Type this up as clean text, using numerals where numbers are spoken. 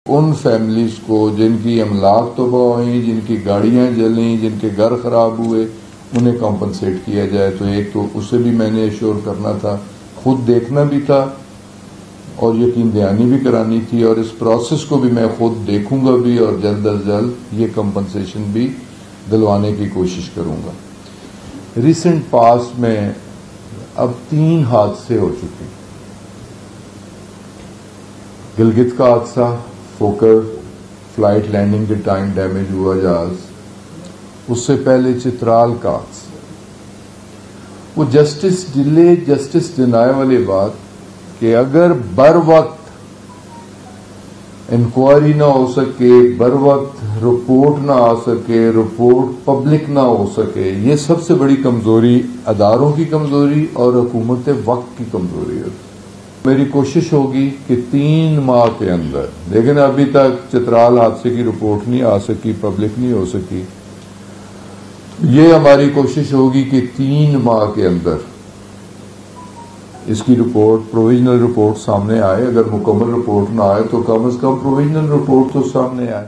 In families کو جن کی املاک تباہ ہوئیں، جن کی گاڑیاں جلیں، جن کے گھر خراب ہوئے، انہیں کمپنسیٹ کیا جائے۔ تو ایک تو اسے بھی میں نے ایشور کرنا تھا، خود دیکھنا بھی تھا اور یقین دہانی بھی کرانی تھی، اور اس پروسیس کو بھی میں خود دیکھوں گا بھی، اور جلد از جلد یہ کمپنسیشن بھی دلوانے کی کوشش کروں گا۔ ریسنٹ پاسٹ میں اب 3 حادثے ہو چکے ہیں۔ گلگت کا حادثہ، فوکر فلائٹ لینڈنگ کے ٹائم ڈیمیج ہوا جہاز، اس سے پہلے چترال کا حادثہ۔ وہ جسٹس ڈیلے جسٹس ڈینائے والی بات کہ اگر بر وقت انکوائری نہ ہو سکے، بر وقت رپورٹ نہ آ سکے، رپورٹ پبلک نہ ہو سکے، یہ سب سے بڑی کمزوری اداروں کی کمزوری اور حکومت وقت کی کمزوری ہے۔ میری کوشش ہوگی کہ 3 ماہ کے اندر، لیکن ابھی تک چترال حادثے کی رپورٹ نہیں آ سکی، پبلک نہیں ہو سکی، یہ ہماری کوشش ہوگی کہ 3 ماہ کے اندر اس کی رپورٹ، پروویژنل رپورٹ سامنے آئے۔ اگر مکمل رپورٹ نہ آئے تو کم از کم پروویژنل رپورٹ تو سامنے آئے۔